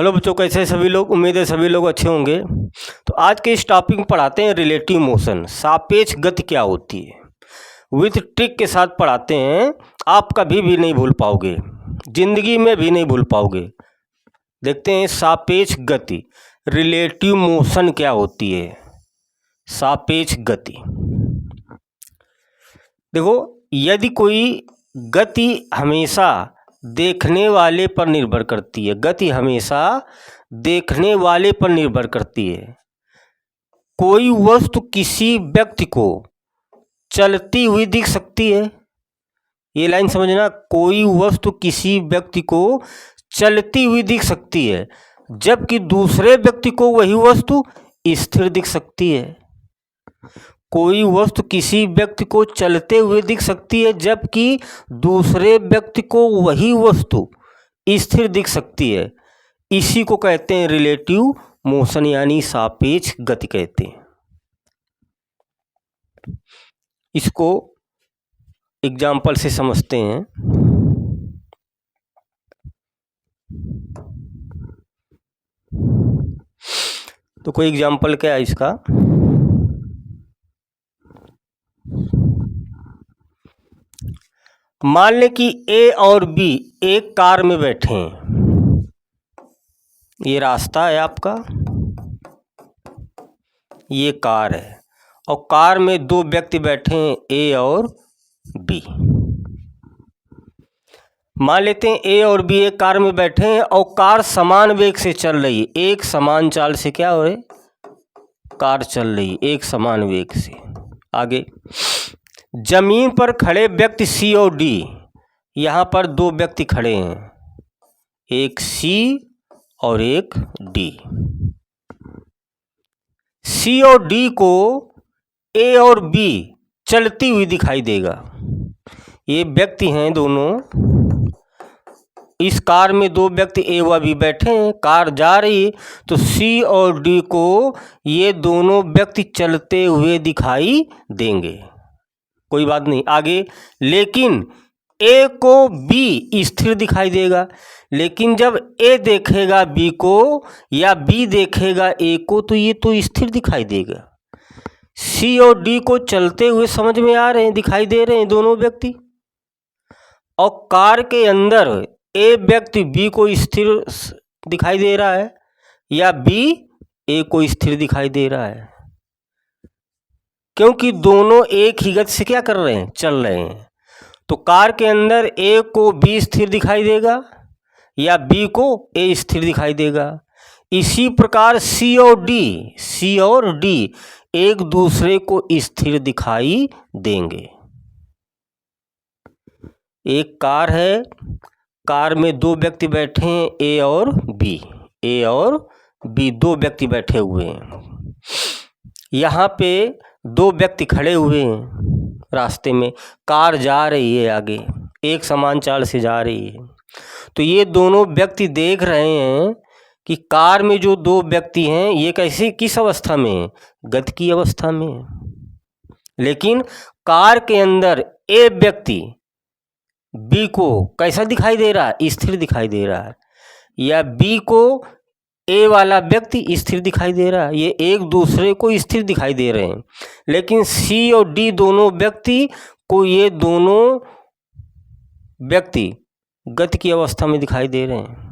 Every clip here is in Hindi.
हेलो बच्चों, कैसे हैं सभी लोग। उम्मीद है सभी लोग अच्छे होंगे। तो आज के इस टॉपिक में पढ़ाते हैं रिलेटिव मोशन, सापेक्ष गति क्या होती है। विथ ट्रिक के साथ पढ़ाते हैं, आप कभी भी नहीं भूल पाओगे, जिंदगी में भी नहीं भूल पाओगे। देखते हैं सापेक्ष गति, रिलेटिव मोशन क्या होती है। सापेक्ष गति, देखो, यदि कोई गति हमेशा देखने वाले पर निर्भर करती है, गति हमेशा देखने वाले पर निर्भर करती है। कोई वस्तु किसी व्यक्ति को चलती हुई दिख सकती है, ये लाइन समझना। कोई वस्तु किसी व्यक्ति को चलती हुई दिख सकती है, जबकि दूसरे व्यक्ति को वही वस्तु स्थिर दिख सकती है। कोई वस्तु किसी व्यक्ति को चलते हुए दिख सकती है, जबकि दूसरे व्यक्ति को वही वस्तु स्थिर दिख सकती है। इसी को कहते हैं रिलेटिव मोशन, यानी सापेक्ष गति कहते हैं। इसको एग्जाम्पल से समझते हैं। तो कोई एग्जाम्पल क्या है इसका। मान लें कि ए और बी एक कार में बैठे हैं। ये रास्ता है आपका, ये कार है, और कार में दो व्यक्ति बैठे हैं, ए और बी। मान लेते हैं ए और बी एक कार में बैठे हैं और कार समान वेग से चल रही है। एक समान चाल से क्या हो रही, कार चल रही है एक समान वेग से। आगे, जमीन पर खड़े व्यक्ति सी और डी, यहाँ पर दो व्यक्ति खड़े हैं, एक सी और एक डी। सी और डी को ए और बी चलती हुई दिखाई देगा। ये व्यक्ति हैं दोनों, इस कार में दो व्यक्ति ए व बी बैठे हैं, कार जा रही, तो सी और डी को ये दोनों व्यक्ति चलते हुए दिखाई देंगे, कोई बात नहीं। आगे, लेकिन ए को बी स्थिर दिखाई देगा। लेकिन जब ए देखेगा बी को या बी देखेगा ए को, तो ये तो स्थिर दिखाई देगा। सी और डी को चलते हुए समझ में आ रहे हैं, दिखाई दे रहे हैं दोनों व्यक्ति, और कार के अंदर ए व्यक्ति बी को स्थिर दिखाई दे रहा है या बी ए को स्थिर दिखाई दे रहा है, क्योंकि दोनों एक ही गति से क्या कर रहे हैं, चल रहे हैं। तो कार के अंदर ए को बी स्थिर दिखाई देगा या बी को ए स्थिर दिखाई देगा। इसी प्रकार सी और डी एक दूसरे को स्थिर दिखाई देंगे। एक कार है, कार में दो व्यक्ति बैठे हैं, ए और बी दो व्यक्ति बैठे हुए हैं। यहाँ पे दो व्यक्ति खड़े हुए हैं रास्ते में, कार जा रही है आगे, एक समान चाल से जा रही है। तो ये दोनों व्यक्ति देख रहे हैं कि कार में जो दो व्यक्ति हैं ये कैसे, किस अवस्था में है, गति की अवस्था में है। लेकिन कार के अंदर ए व्यक्ति बी को कैसा दिखाई दे रहा है, स्थिर दिखाई दे रहा है, या बी को ए वाला व्यक्ति स्थिर दिखाई दे रहा है। ये एक दूसरे को स्थिर दिखाई दे रहे हैं। लेकिन सी और डी दोनों व्यक्ति को ये दोनों व्यक्ति गति की अवस्था में दिखाई दे रहे हैं।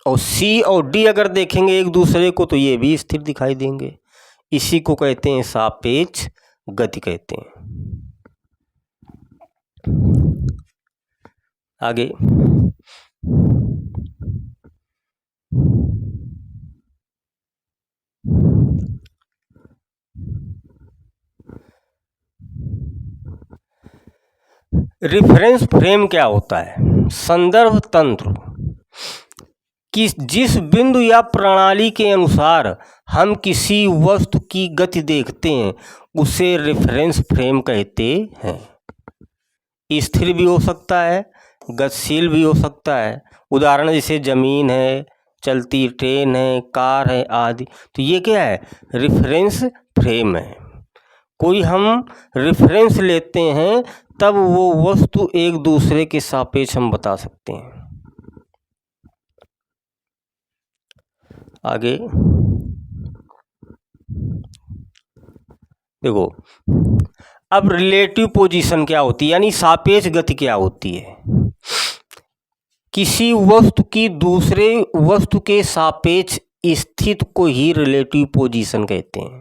और सी और डी अगर देखेंगे एक दूसरे को, तो ये भी स्थिर दिखाई देंगे। इसी को कहते हैं सापेक्ष गति कहते हैं। आगे, रिफरेंस फ्रेम क्या होता है। संदर्भ तंत्र, कि जिस बिंदु या प्रणाली के अनुसार हम किसी वस्तु की गति देखते हैं उसे रेफरेंस फ्रेम कहते हैं। स्थिर भी हो सकता है, गतिशील भी हो सकता है। उदाहरण जैसे जमीन है, चलती ट्रेन है, कार है आदि। तो ये क्या है, रेफरेंस फ्रेम है। कोई हम रेफरेंस लेते हैं तब वो वस्तु एक दूसरे के सापेक्ष हम बता सकते हैं। आगे देखो, अब रिलेटिव पोजीशन क्या होती है, यानी सापेक्ष गति क्या होती है। किसी वस्तु की दूसरे वस्तु के सापेक्ष स्थिति को ही रिलेटिव पोजीशन कहते हैं।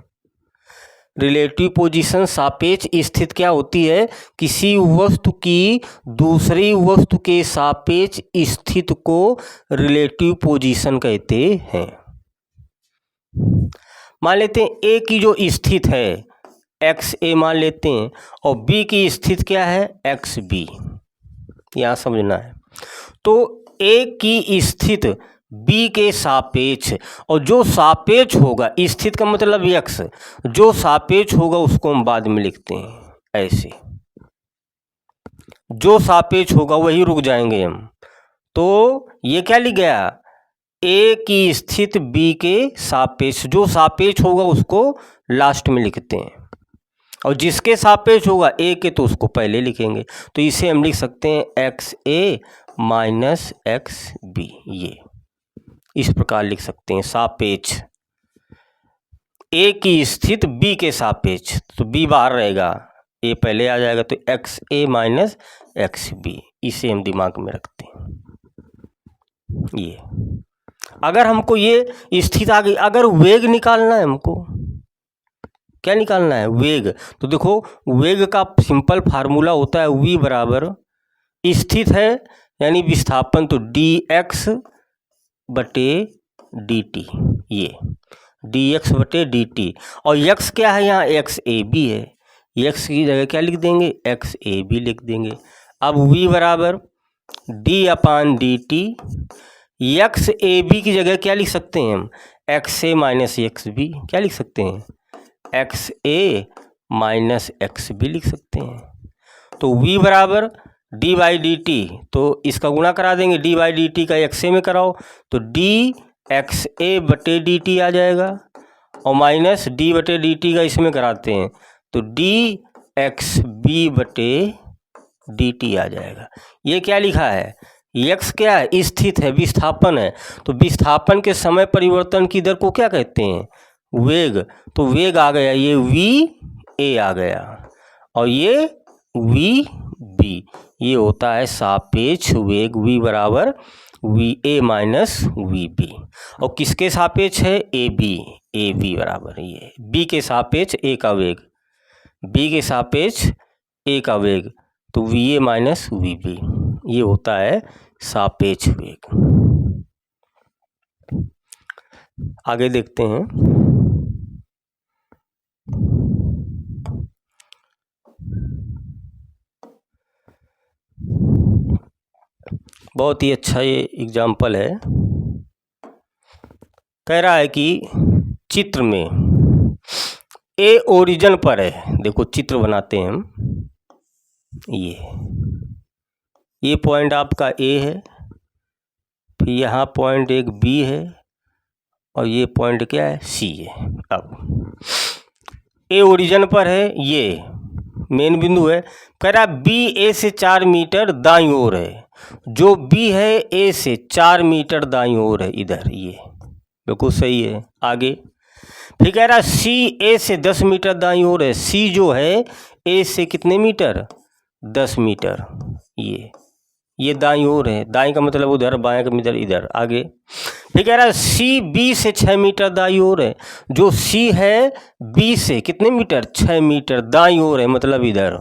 रिलेटिव पोजीशन सापेक्ष स्थिति क्या होती है, किसी वस्तु की दूसरी वस्तु के सापेक्ष स्थिति को रिलेटिव पोजीशन कहते हैं। मान लेते हैं ए की जो स्थिति है एक्स ए मान लेते हैं, और बी की स्थिति क्या है एक्स बी, यहाँ समझना है। तो ए की स्थिति बी के सापेक्ष, और जो सापेक्ष होगा, स्थिति का मतलब एक्स, जो सापेक्ष होगा उसको हम बाद में लिखते हैं ऐसे, जो सापेक्ष होगा वही रुक जाएंगे हम। तो ये क्या लिख गया, ए की स्थिति बी के सापेक्ष, जो सापेक्ष होगा उसको लास्ट में लिखते हैं, और जिसके सापेक्ष होगा ए के तो उसको पहले लिखेंगे। तो इसे हम लिख सकते हैं x a minus x B, ये इस प्रकार लिख सकते हैं। सापेक्ष ए की स्थिति बी के सापेक्ष, तो बी बाहर रहेगा, ए पहले आ जाएगा, तो x a minus x B, इसे हम दिमाग में रखते हैं। ये अगर हमको ये स्थिति आ गई, अगर वेग निकालना है हमको, क्या निकालना है वेग, तो देखो वेग का सिंपल फार्मूला होता है v बराबर स्थिति है यानी विस्थापन, तो dx बटे dt, ये dx बटे dt, और x क्या है यहाँ एक्स ए बी है, x की जगह क्या लिख देंगे एक्स ए बी लिख देंगे। अब v बराबर d अपान d t, x a b की जगह क्या लिख सकते हैं हम x a minus x b, क्या लिख सकते हैं x a minus x b लिख सकते हैं। तो v बराबर डी बाई डी टी, तो इसका गुणा करा देंगे, डी बाई डी टी का एक्स ए में कराओ तो डी एक्स ए बटे डी टी आ जाएगा, और माइनस डी बटे डी टी का इसमें कराते हैं तो डी एक्स बी बटे डी टी आ जाएगा। ये क्या लिखा है, यक्स क्या है स्थित है, विस्थापन है, तो विस्थापन के समय परिवर्तन की दर को क्या कहते हैं वेग, तो वेग आ गया ये v a आ गया, और ये v b, ये होता है सापेक्ष वेग, v बराबर v a minus v b, और किसके सापेक्ष है a b बराबर ये b के सापेक्ष a का वेग, b के सापेक्ष a का वेग, तो v a minus v b, ये होता है सापेक्ष वेग। आगे देखते हैं, बहुत ही अच्छा ये एग्जाम्पल है। कह रहा है कि चित्र में ए ओरिजिन पर है, देखो चित्र बनाते हैं हम, ये पॉइंट आपका ए है, फिर यहाँ पॉइंट एक बी है, और ये पॉइंट क्या है सी है। अब ए ओरिजिन पर है, ये मेन बिंदु है, कह रहा बी ए से 4 मीटर दाईं ओर है, जो बी है ए से 4 मीटर दाईं ओर है इधर, ये बिल्कुल सही है। आगे फिर कह रहा सी ए से 10 मीटर दाईं ओर है, सी जो है ए से कितने मीटर 10 मीटर, ये दाईं ओर है, दाईं का मतलब उधर, बाएं का मतलब इधर। आगे फिर कह रहा है सी बी से 6 मीटर दाईं ओर है, जो सी है बी से कितने मीटर 6 मीटर दाईं ओर है, मतलब इधर,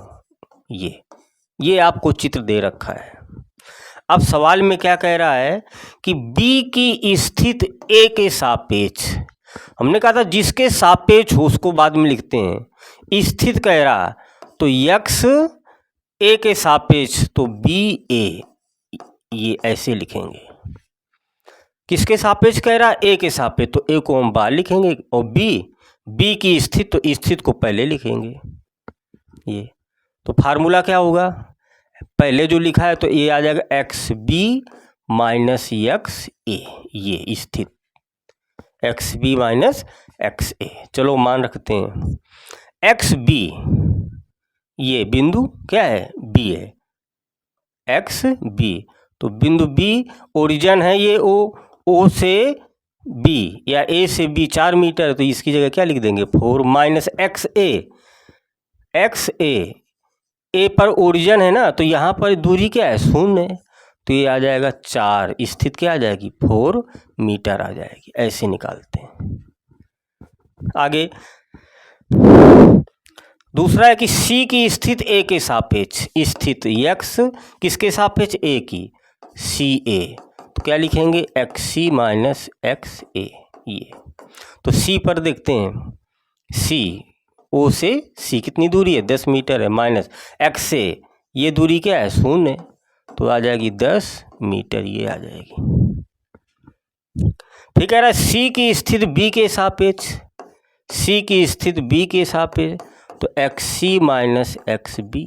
ये आपको चित्र दे रखा है। अब सवाल में क्या कह रहा है कि बी की स्थिति ए के सापेक्ष, हमने कहा था जिसके सापेक्ष हो उसको बाद में लिखते हैं, स्थिति कह रहा तो यक्स ए के सापेक्ष, तो बी ए, ये ऐसे लिखेंगे। किसके सापेक्ष कह रहा ए के सापेक्ष, तो ए को हम बाद लिखेंगे, और बी की स्थिति, तो स्थिति को पहले लिखेंगे। ये तो फार्मूला क्या होगा, पहले जो लिखा है तो ये आ जाएगा एक्स बी माइनस एक्स ए, ये स्थिति एक्स बी माइनस एक्स ए। चलो मान रखते हैं एक्स बी, ये बिंदु क्या है बी है, एक्स बी, तो बिंदु बी ओरिजिन है ये ओ से बी या ए से बी 4 मीटर, तो इसकी जगह क्या लिख देंगे 4 माइनस एक्स ए पर ओरिजिन है ना, तो यहाँ पर दूरी क्या है 0 है, तो ये आ जाएगा 4, स्थित क्या आ जाएगी 4 मीटर आ जाएगी। ऐसे निकालते हैं। आगे दूसरा है कि सी की स्थित ए के सापेक्ष स्थित एक्स किसके सापेक्ष ए की सी ए, तो क्या लिखेंगे एक्स सी माइनस एक्स ए। ये तो सी पर देखते हैं, सी ओ से सी कितनी दूरी है 10 मीटर है, माइनस एक्स से ये दूरी क्या है 0 है, तो आ जाएगी 10 मीटर, ये आ जाएगी। फिर कह रहा है सी की स्थित बी के सापेक्ष, सी की स्थित बी के सापेक्ष, तो एक्स सी माइनस एक्स बी।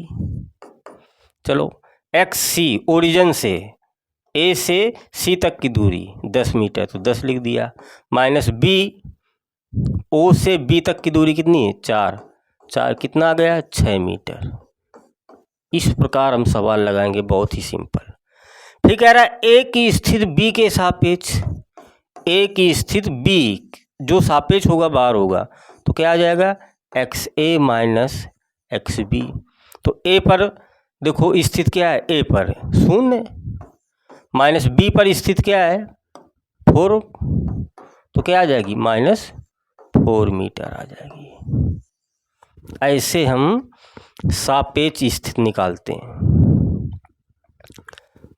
चलो एक्स सी ओरिजिन से ए से सी तक की दूरी 10 मीटर, तो 10 लिख दिया, माइनस बी ओ से बी तक की दूरी कितनी है 4 कितना आ गया 6 मीटर। इस प्रकार हम सवाल लगाएंगे, बहुत ही सिंपल। फिर कह रहा है ए की स्थित बी के सापेक्ष, ए की स्थित बी जो सापेक्ष होगा बाहर होगा, तो क्या आ जाएगा x a minus x B. तो ए पर देखो स्थित क्या है, ए पर 0 माइनस बी पर स्थित क्या है 4, तो क्या आ जाएगी -4 मीटर आ जाएगी। ऐसे हम सापेक्ष स्थिति निकालते हैं,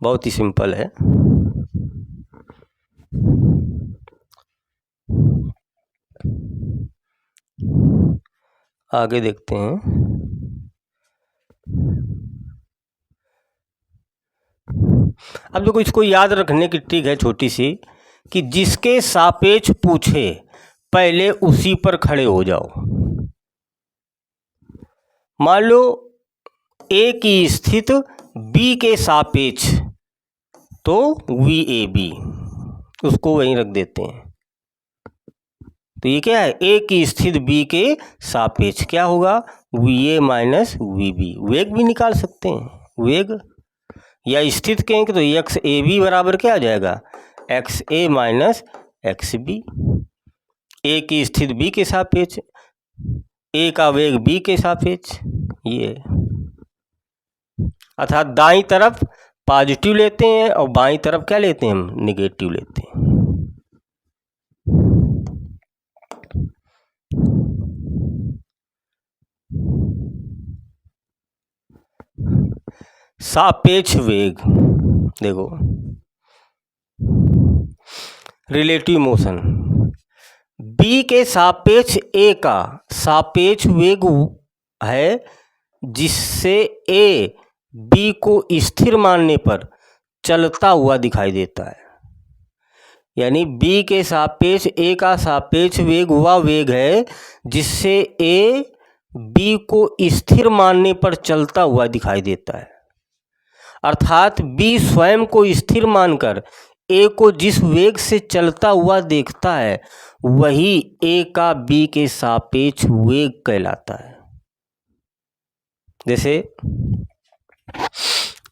बहुत ही सिंपल है। आगे देखते हैं। अब देखो इसको याद रखने की ट्रिक है छोटी सी, कि जिसके सापेक्ष पूछे पहले उसी पर खड़े हो जाओ। मान लो ए की स्थित बी के सापेक्ष, तो वी ए बी उसको वहीं रख देते हैं। तो ये क्या है ए की स्थित बी के सापेक्ष क्या होगा v a minus v b. वेग भी निकाल सकते हैं, वेग या स्थित कहेंगे तो एक्स ए बी बराबर क्या आ जाएगा x a minus x B. ए की स्थित बी के सापेक्ष, ए का वेग बी के सापेक्ष, ये अर्थात दाईं तरफ पॉजिटिव लेते हैं और बाईं तरफ क्या लेते हैं हम निगेटिव लेते हैं। सापेक्ष वेग देखो, रिलेटिव मोशन, बी के सापेक्ष ए का सापेक्ष वेग है जिससे ए बी को स्थिर मानने पर चलता हुआ दिखाई देता है। यानी बी के सापेक्ष ए का सापेक्ष वेग वह वेग है जिससे ए बी को स्थिर मानने पर चलता हुआ दिखाई देता है। अर्थात बी स्वयं को स्थिर मानकर ए को जिस वेग से चलता हुआ देखता है वही ए का बी के सापेक्ष वेग कहलाता है। जैसे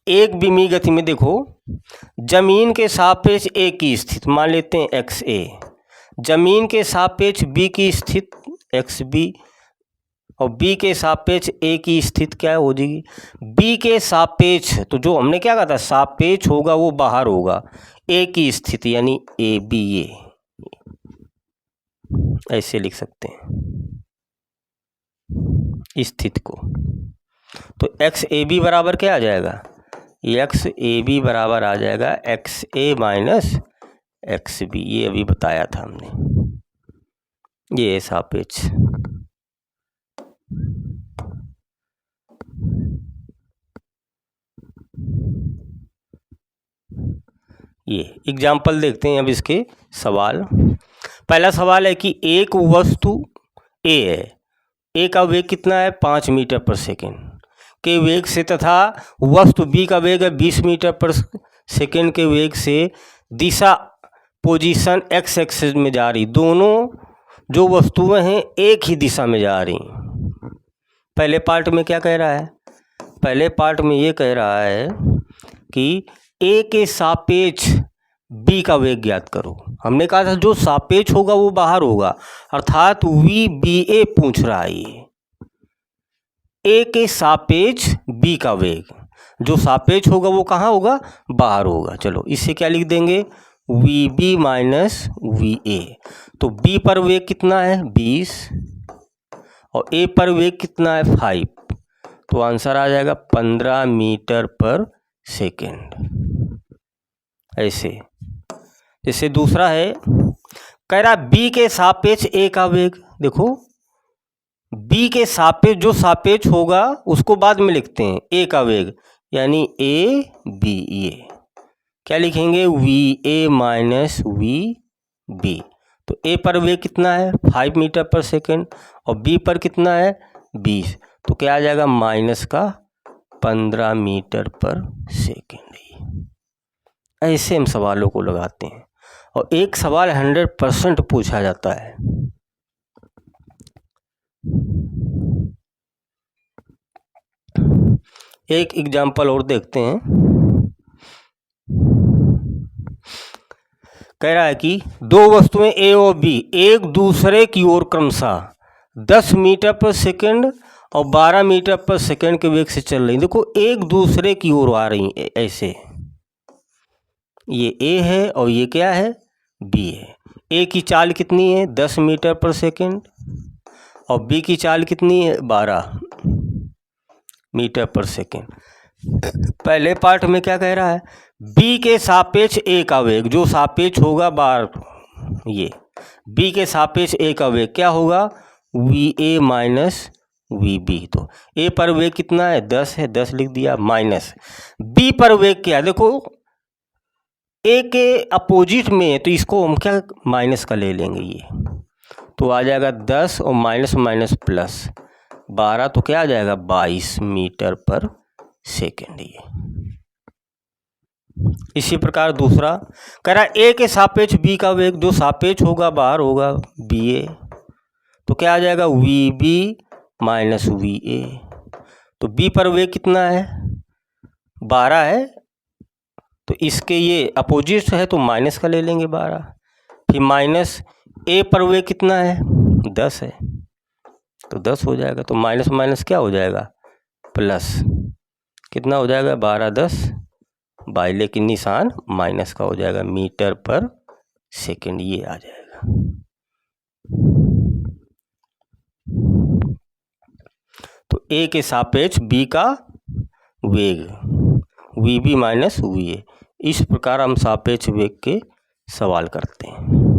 एक विमीय गति में देखो, जमीन के सापेक्ष ए की स्थिति मान लेते हैं एक्स ए, जमीन के सापेक्ष बी की स्थिति एक्स बी, और बी के सापेक्ष ए की स्थिति क्या हो जाएगी बी के सापेक्ष, तो जो हमने क्या कहा था सापेक्ष होगा वो बाहर होगा, ए की स्थिति यानी ए बी, ये ऐसे लिख सकते हैं स्थिति को। तो एक्स ए बी बराबर क्या आ जाएगा एक्स ए बी बराबर आ जाएगा x a minus x B, ये अभी बताया था हमने, ये सापेक्ष। ये एग्जाम्पल देखते हैं अब इसके सवाल। पहला सवाल है कि एक वस्तु ए है, ए का वेग कितना है 5 मीटर पर सेकेंड के वेग से तथा वस्तु बी का वेग है 20 मीटर पर सेकेंड के वेग से दिशा पोजीशन एक्स एक्सिस में जा रही, दोनों जो वस्तुएं हैं एक ही दिशा में जा रही। पहले पार्ट में क्या कह रहा है, पहले पार्ट में ये कह रहा है कि ए के सापेक्ष बी का वेग ज्ञात करो। हमने कहा था जो सापेक्ष होगा वो बाहर होगा, अर्थात VBA पूछ रहा है ये। ए के सापेक्ष बी का वेग, जो सापेक्ष होगा वो कहाँ होगा, बाहर होगा। चलो इससे क्या लिख देंगे, VB माइनस VA। तो B पर वेग कितना है 20 और A पर वेग कितना है 5, तो आंसर आ जाएगा 15 मीटर पर सेकेंड। ऐसे जैसे दूसरा है, कह रहा B के सापेक्ष A का वेग। देखो B के सापेक्ष जो सापेक्ष होगा उसको बाद में लिखते हैं, A का वेग यानी AB। ये क्या लिखेंगे, VA माइनस VB। तो A पर वेग कितना है 5 मीटर पर सेकेंड और B पर कितना है 20, तो क्या आ जाएगा माइनस का 15 मीटर पर सेकेंड। ऐसे हम सवालों को लगाते हैं और एक सवाल 100% पूछा जाता है। एक एग्जाम्पल और देखते हैं। कह रहा है कि दो वस्तुएं A और B एक दूसरे की ओर क्रमशः 10 मीटर पर सेकेंड और 12 मीटर पर सेकेंड के वेग से चल रही। देखो एक दूसरे की ओर आ रही है ऐसे, ये A है और ये क्या है B है। A की चाल कितनी है 10 मीटर पर सेकेंड और B की चाल कितनी है 12 मीटर पर सेकेंड। पहले पार्ट में क्या कह रहा है, B के सापेक्ष A का वेग, जो सापेक्ष होगा बार ये B के सापेक्ष A का वेग क्या होगा VA माइनस VB। तो A पर वेग कितना है 10 है, 10 लिख दिया, माइनस B पर वेग क्या है, देखो A के अपोजिट में है तो इसको हम क्या माइनस का ले लेंगे, ये तो आ जाएगा 10 और माइनस माइनस प्लस 12, तो क्या आ जाएगा 22 मीटर पर सेकेंड। ये इसी प्रकार दूसरा कह रहा है A के सापेक्ष B का वेग, जो सापेक्ष होगा बाहर होगा BA, तो क्या आ जाएगा VB माइनस VA। तो B पर वेग कितना है 12 है, तो इसके ये अपोजिट है तो माइनस का ले लेंगे 12, फिर माइनस A पर वेग कितना है 10 है, तो 10 हो जाएगा, तो माइनस माइनस क्या हो जाएगा प्लस, कितना हो जाएगा 12 10 22, लेकिन निशान माइनस का हो जाएगा, मीटर पर सेकेंड ये आ जाएगा। तो A के सापेक्ष B का वेग VB माइनस VA, इस प्रकार हम सापेक्ष वेग के सवाल करते हैं।